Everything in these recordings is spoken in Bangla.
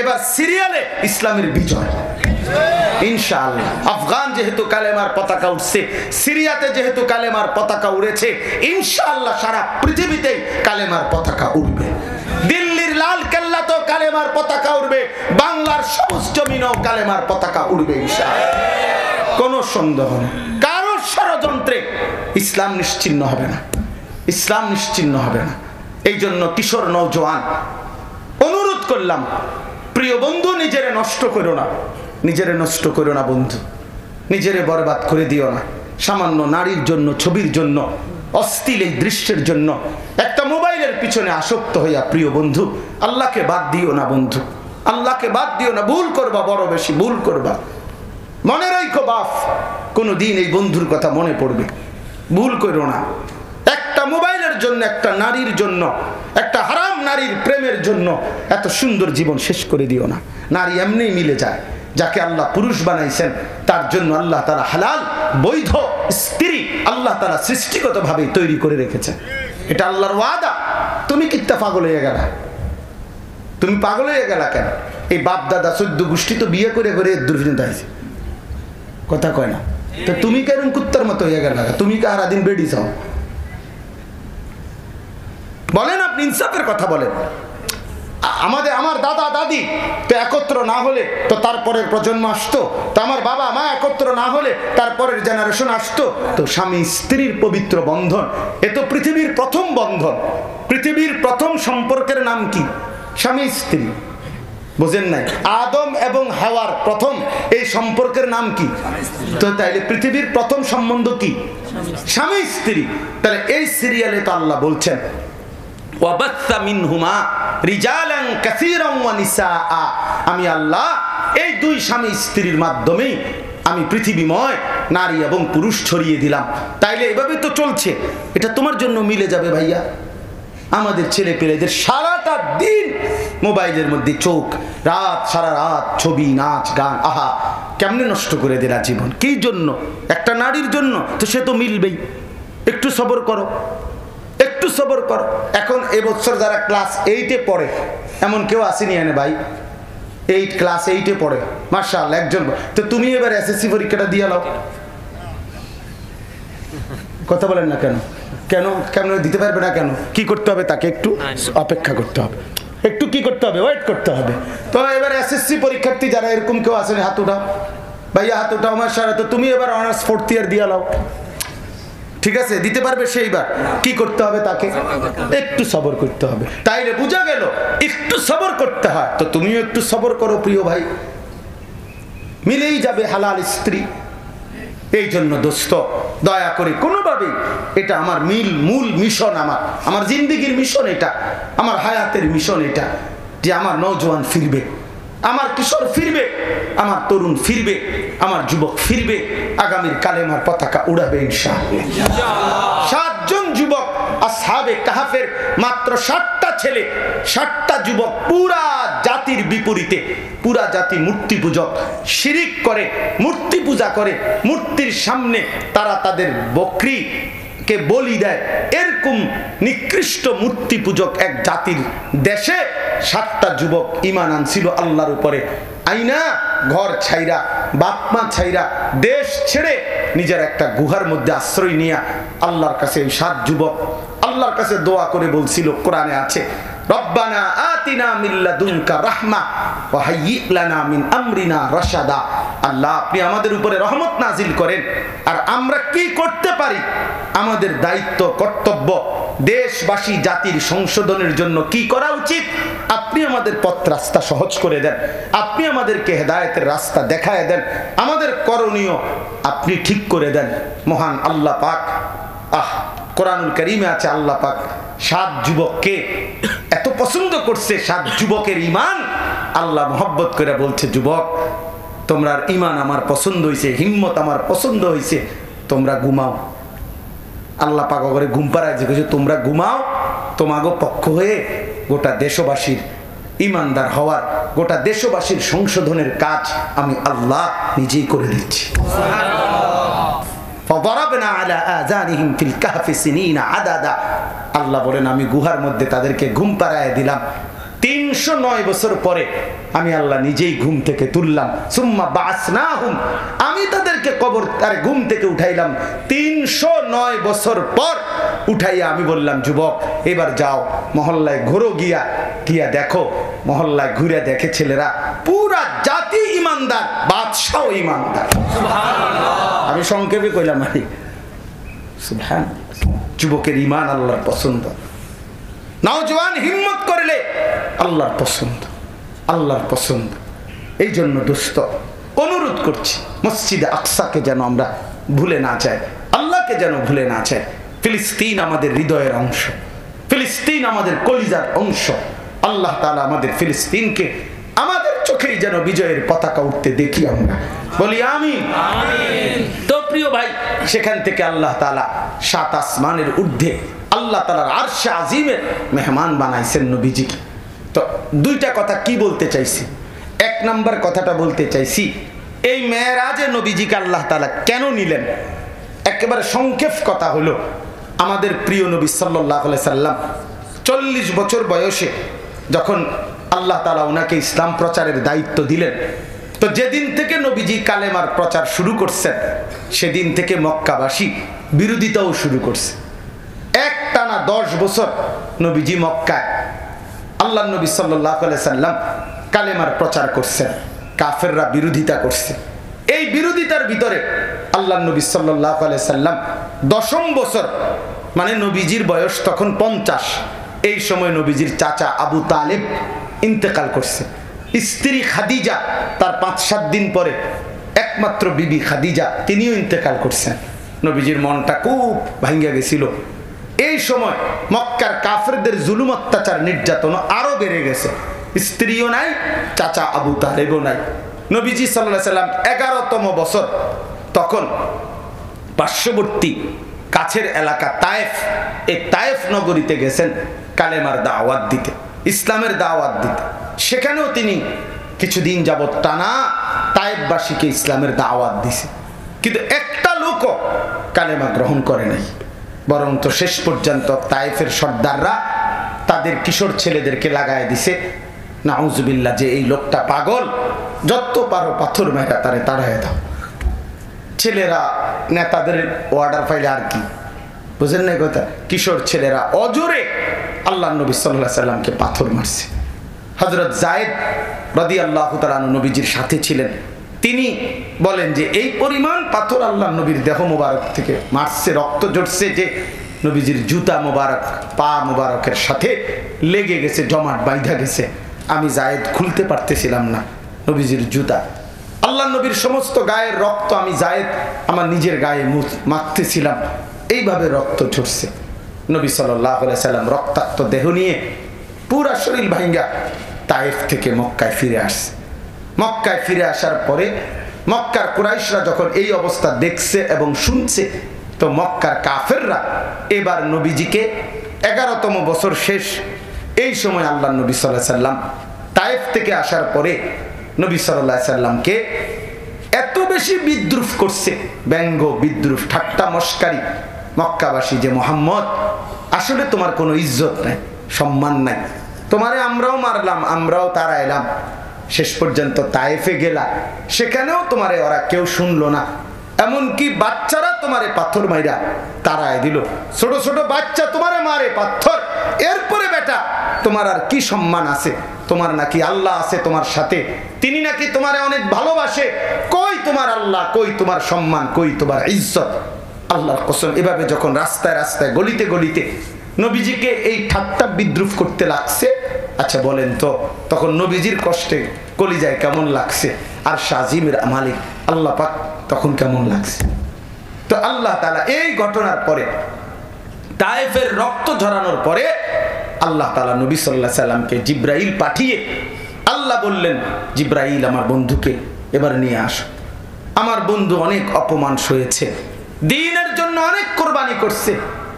এবার সিরিয়ালে ইসলামের বিজয় ইনশাআল্লাহ। আফগান যেহেতু কালেমার পতাকা উঠছে, সিরিয়াতে যেহেতু কালেমার পতাকা উড়েছে, ইনশাআল্লাহ সারা পৃথিবীতেই কালেমার পতাকা উড়বে। দিল্লির লাল কেল্লা তো কালেমার পতাকা উড়বে, বাংলার সবুজ জমিনেও কালেমার পতাকা উড়বে ইনশাআল্লাহ। কোনো সন্দেহ নেই, কারোর ষড়যন্ত্রে ইসলাম নিশ্চিহ্ন হবে না, ইসলাম নিশ্চিহ্ন হবে না। এই জন্য কিশোর নওজোয়ান অনুরোধ করলাম, প্রিয় বন্ধু, নিজেরে নষ্ট করো না, নিজেরে নষ্ট করো না বন্ধু, নিজেরে বরবাদ করে দিও না। সামান্য নারীর জন্য, ছবির জন্য, অশ্লীল এই দৃশ্যের জন্য, একটা মোবাইলের পিছনে আসক্ত হইয়া প্রিয় বন্ধু আল্লাহকে বাদ দিও না বন্ধু, আল্লাহকে বাদ দিও না। ভুল করবা, বড় বেশি ভুল করবা, মনে রাখো বাপ, কোনো দিন এই বন্ধুর কথা মনে পড়বে, ভুল করো না। একটা মোবাইলের জন্য, একটা নারীর জন্য, একটা হারাম নারীর প্রেমের জন্য এত সুন্দর জীবন শেষ করে দিও না। নারী এমনি মিলে যায়, যাকে আল্লাহ পুরুষ বানাইছেন তার জন্য আল্লাহ তাআলা হালাল বৈধ স্ত্রী আল্লাহ তাআলা সৃষ্টিগতভাবেই তৈরি করে রেখেছেন। এটা আল্লাহর ওয়াদা। তুমি কিত্তা পাগল হয়ে গেলা? তুমি পাগল হয়ে গেলা কেন? এই বাপ দাদা 14 গোষ্ঠী তো বিয়ে করে করে দুর্ভিন দাইছে, কথা কয় না তো তুমি কেন কুত্তার মতো হয়ে গেলা? তুমি কি সারাদিন বেডি চাও? বলেন, আপনি ইনসাফের কথা বলেন। আমার দাদা দাদি তো একত্র না হলে তো তারপরের প্রজন্ম আসতো, তো আমার বাবা মা একত্র না হলে তারপরের জেনারেশন আসতো। তো স্বামী স্ত্রীর পবিত্র বন্ধন, এ তো পৃথিবীর প্রথম বন্ধন। পৃথিবীর প্রথম সম্পর্কের নাম কি? স্বামী স্ত্রী। বুঝেন নাই? আদম এবং হাওয়ার প্রথম এই সম্পর্কের নাম কি? তো তাইলে পৃথিবীর প্রথম সম্বন্ধ কি? স্বামী স্ত্রী। তাহলে এই সিরিয়ালে তো আল্লাহ বলছেন আমি আল্লাহ এই দুই স্বামী স্ত্রীর মাধ্যমেই আমি পৃথিবীময় নারী এবং পুরুষ ছড়িয়ে দিলাম। তাইলে এভাবে তো চলছে, এটা তোমার জন্য মিলে যাবে ভাইয়া। আমাদের ছেলে পেলেদের সারাটা দিন মোবাইলের মধ্যে চোখ, রাত সারা রাত ছবি, নাচ, গান, আহা কেমনে নষ্ট করে দিলা জীবন। কি জন্য? একটা নারীর জন্য। তো সে তো মিলবেই। একটু সবর করো, একটু সবর করো। এখন এবছর যারা ক্লাস 8-এ পড়ে, এমন কেউ আসেনি এনে ভাই? 8 ক্লাস 8-এ পড়ে, মাশাআল্লাহ একজন। তো তুমি এবার এসএসসি পরীক্ষাটা দিয়ে নাও। কথা বলেন না কেন? কেন কেন দিতে পারবে না কেন? কি করতে হবে তাকে? একটু অপেক্ষা করতে হবে, একটু কি করতে হবে? ওয়েট করতে হবে। তো এবার এসএসসি পরীক্ষার্থী যারা এরকম কেউ আসেনি, হাত উঠাও ভাইয়া, হাত উঠাও। আমার সারা তো তুমি এবার অনার্স 4th ইয়ার দিয়ে নাও, ঠিক আছে? দিতে পারবে সেইবার। কি করতে হবে তাকে? একটু সবর করতে হবে। তাইলে বুঝা গেল একটু সবর করতে হয়। তো তুমিও একটু সবর করো প্রিয় ভাই, মিলেই যাবে হালাল স্ত্রী। এই জন্য দোস্ত দয়া করে কোনোভাবেই, এটা আমার মূল মিশন, আমার জিন্দেগির মিশন, এটা আমার হায়াতের মিশন, এটা যে আমার নওজোয়ান ফিরবে, আমার কিশোর ফিরবে, আমার তরুণ ফিরবে, আমার যুবক ফিরবে, আগামীর কালেমার পতাকা উড়াবে ইনশাআল্লাহ। 7 জন যুবক আসহাবে কাহাফের মাত্র 7টা ছেলে, 7টা যুবক, পুরা জাতির বিপরীতে। পুরা জাতি মূর্তি পূজক, শিরিক করে, মূর্তি পূজা করে, মূর্তির সামনে তারা তাদের বকরি কে বলি দেয়। এরকম নিকৃষ্ট মূর্তি পূজক এক জাতির দেশে 7টা যুবক ঈমান আনছিল আল্লাহর উপরে। আইনা ঘর ছাইরা, বাপ মা ছাইরা, দেশ ছেড়ে নিজের একটা গুহার মধ্যে আশ্রয় নিয়ে আল্লাহর কাছে এই 7 যুবক আল্লাহর কাছে দোয়া করে বলছিল, কোরআনে আছে, রব্বানা আতিনা মিন লাদুনকা রাহমা ওয়া হাইয়্যি লানা মিন আমরিনা রাশাদা। আল্লাহ আপনি আমাদের উপরে রহমত নাজিল করেন। আর আমরা কি করতে পারি? আমাদের দায়িত্ব, কর্তব্য, দেশবাসী জাতির সংশোধনের জন্য কি করা উচিত? আপনি আমাদের পথ রাস্তা সহজ করে দেন, আপনি আমাদেরকে হেদায়েতের রাস্তা দেখায় দেন, আমাদের করণীয় আপনি ঠিক করে দেন। মহান আল্লাহ পাক, কোরআনুল কারীমে আছে আল্লাহ পাক 7 যুবককে এত পছন্দ করছে, 7 যুবকের ঈমান আল্লাহ মহব্বত করে বলছে, যুবক তোমরার ঈমান আমার পছন্দ হয়েছে, হিম্মত আমার পছন্দ হয়েছে, তোমরা ঘুমাও। আল্লাহ পাক করে ঘুম পাড়ায় যে তোমরা ঘুমাও, তোমাগো পক্ষ হয়ে গোটা দেশবাসীর ঈমানদার হওয়ার, গোটা দেশবাসীর সংশোধনের কাজ আমি আল্লাহ নিজেই করে দিচ্ছি। আল্লাহ বলেন আমি গুহার মধ্যে তাদেরকে ঘুম পাড়ায় দিলাম 309 বছর পরে আমি আল্লাহ নিজেই ঘুম থেকে তুললাম। সুম্মা বাসনাহুম, আমি তাদেরকে কবর আর ঘুম থেকে উঠাইলাম 309 বছর পর। উঠাইয়া আমি বললাম, যুবক এবার যাও মহল্লায় ঘুরো, গিয়া দেখো। মহল্লায় ঘুরে দেখে ছেলেরা পুরা জাতি ইমানদার, বাদশাহ ইমানদার। আমি সংক্ষেপে কইলাম, আরে সুবহানাল্লাহ, যুবকের ইমান আল্লাহর পছন্দ। নওজওয়ান হিম্মত করলে আল্লাহর পছন্দ, আল্লাহর পছন্দ। এই জন্য দোস্ত অনুরোধ করছি, মসজিদে আকসাকে যেন আমরা ভুলে না যাই, আল্লাহকে যেন ভুলে না যাই। ফিলিস্তিন আমাদের হৃদয়ের অংশ, ফিলিস্তিন আমাদের কলিজার অংশ। আল্লাহ তাআলা আমাদের ফিলিস্তিনকে আমাদের চোখেই যেন বিজয়ের পতাকা উঠতে দেখি আমরা, বলি আমিন। তো প্রিয় ভাই, সেখান থেকে আল্লাহ তাআলা 7 আসমানের ঊর্ধ্বে আল্লাহ তাআলার আরশে আজিমের মেহমান বানাইছেন নবীজিকে। তো দুইটা কথা কি বলতে চাইছি। 1 নম্বর কথাটা বলতে চাইছি, এই মেরাজে নবীজিকে আল্লাহ তাআলা কেন নিলেন। একেবারে সংক্ষেপ কথা হলো, আমাদের প্রিয় নবী সাল্লাল্লাহু আলাইহি সাল্লাম 40 বছর বয়সে যখন আল্লাহ তাআলা ওনাকে ইসলাম প্রচারের দায়িত্ব দিলেন, তো যেদিন থেকে নবীজি কালেমার প্রচার শুরু করছেন, সেদিন থেকে মক্কাবাসী বিরোধিতাও শুরু করছে। একটানা 10 বছর নবীজি মক্কায় আল্লাহ নবী সাল্লাল্লাহু আলাইহি সাল্লাম কালেমার প্রচার করছেন, কাফেররা বিরোধিতা করছে। এই বিরোধিতার ভিতরে আল্লাহ নবী সাল্লাল্লাহু আলাইহি সাল্লাম 10ম বছর, মানে নবীজির বয়স তখন 50, এই সময় নবীজির চাচা আবু তালেব ইন্তেকাল করছে। স্ত্রী খাদিজা তার 5-7 দিন পরে একমাত্র বিবি খাদিজা তিনিও ইন্তেকাল করছেন। নবীজির মনটা খুব ভাঙ্গা গেছিল। এই সময় মক্কার কাফেরদের জুলুম অত্যাচার নির্যাতন আরো বেড়ে গেছে। স্ত্রীও নাই, চাচা আবু তালেবও নাই। নবীজি সাল্লাল্লাহু আলাইহি সাল্লাম 11তম বছর, তখন পার্শ্ববর্তী কাছের এলাকা তায়েফ, এই তায়েফ নগরীতে গেছেন কালেমার দাওয়াত দিতে, ইসলামের দাওয়াত দিতে। সেখানেও তিনি কিছুদিন যাবত টানা তায়েফবাসীকে ইসলামের দাওয়াত দিছে, কিন্তু একটা লোকও কালেমা গ্রহণ করে নাই। বরং তো শেষ পর্যন্ত তায়েফের সর্দাররা তাদের কিশোর ছেলেদেরকে লাগায় দিছে, নাউজুবিল্লাহ, যে এই লোকটা পাগল, যত পারো পাথর মেরা তারে তাড়ায় দাও। ছেলেরা নেতাদের অর্ডার পাইলে আর কি, বুঝেন না কথা, কিশোর ছেলেরা অজোরে আল্লাহ নবী সাল্লাল্লাহু আলাইহি সাল্লামকে পাথর মারছে। হযরত যায়েদ রাদিয়াল্লাহু তাআলা নবীজির সাথে ছিলেন, তিনি বলেন যে এই পরিমাণ পাথর আল্লাহ নবীর দেহ মোবারক থেকে মারছে, রক্ত ঝরছে, যে নবীজির জুতা মোবারক পা মোবারকের সাথে লেগে গেছে, জমাট বাইধা গেছে। আমি যায়েদ খুলতে পারতেছিলাম না নবীজির জুতা। আল্লাহ নবীর সমস্ত গায়ের রক্ত আমি যায়েদ আমার নিজের গায়ে মাখতেছিলাম, এইভাবে রক্ত ঝরছে। নবী সাল্লাল্লাহু আলাইহি সাল্লাম রক্তাক্ত দেহ নিয়ে পুরা শরীর ভাঙ্গা তায়েফ থেকে মক্কায় ফিরে আসছে। মক্কায় ফিরে আসার পরে মক্কার কুরাইশরা যখন এই অবস্থা দেখছে এবং শুনছে, তো মক্কার কাফেররা এবার নবীজিকে 11তম বছর শেষ, এই সময় আল্লাহ নবী সাল্লাল্লাহু আলাইহি সাল্লাম তায়েফ থেকে আসার পরে নবী সাল্লাল্লাহু আলাইহি সাল্লামকে এত বেশি বিদ্রুপ করছে, ব্যঙ্গ বিদ্রুপ ঠাট্টা মস্কারি, মক্কাবাসী যে মুহাম্মদ আসলে তোমার কোনো ইজ্জত নাই, সম্মান নাই, তোমারে আমরাও মারলাম, আমরাও তাড়াইলাম, শেষ পর্যন্ত তায়েফে গেলা, সেখানেও তোমারে ওরা কেউ শুনলো না, এমনকি বাচ্চারা তোমারে পাথর মাইরা তাড়ায় দিল, ছোট ছোট বাচ্চা তোমারে মারে পাথর, এরপরে বেটা তোমার আর কি সম্মান আছে? তোমার নাকি আল্লাহ আছে তোমার সাথে, তিনি নাকি তোমারে অনেক ভালোবাসে, কই তোমার আল্লাহ, কই তোমার সম্মান, কই তোমার ইজ্জত? আল্লাহর কসম, এভাবে যখন রাস্তায় রাস্তায় গলিতে গলিতে নবীজিকে এই ঠাট্টা বিদ্রুপ করতে লাগছে, আচ্ছা বলেন তো তখন নবীজির কষ্টে কলিজায় কেমন লাগছে, আর শাজিমের মালিক আল্লাহ পাক তখন কেমন লাগছে? তো আল্লাহ তাআলা এই ঘটনার পরে, তায়েফের রক্ত ঝরানোর পরে আল্লাহ তাআলা নবী সাল্লাল্লাহু আলাইহি সাল্লামকে জিব্রাইল পাঠিয়ে আল্লাহ বললেন, জিব্রাইল আমার বন্ধুকে এবার নিয়ে আসো, আমার বন্ধু অনেক অপমান সয়েছে, দ্বীনের জন্য অনেক কোরবানি করছে,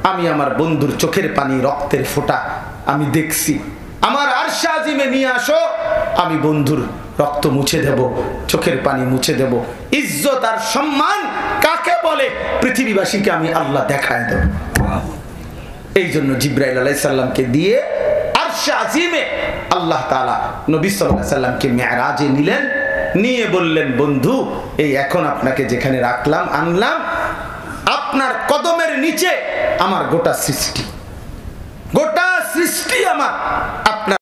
আমি আমার বন্ধুর চোখের পানি রক্তের ফোঁটা আমি দেখছি, আমার আরশে আজিমে নিয়ে আসো, আমি বন্ধুর রক্ত মুছে দেব, চোখের পানি মুছে দেব, ইজ্জত আর সম্মান কাকে বলে পৃথিবীবাসীকে আমি আল্লাহ দেখায় দেব। এই জন্য জিব্রাইল আলাইহিস সালামকে দিয়ে আরশে আজিমে আল্লাহ তাআলা নবী সাল্লাল্লাহু আলাইহি সাল্লামকে মেরাজে নিলেন, নিয়ে বললেন, বন্ধু এই এখন আপনাকে যেখানে রাখলাম আনলাম, আপনার কদমের নিচে আমার গোটা সৃষ্টি আমার আপনার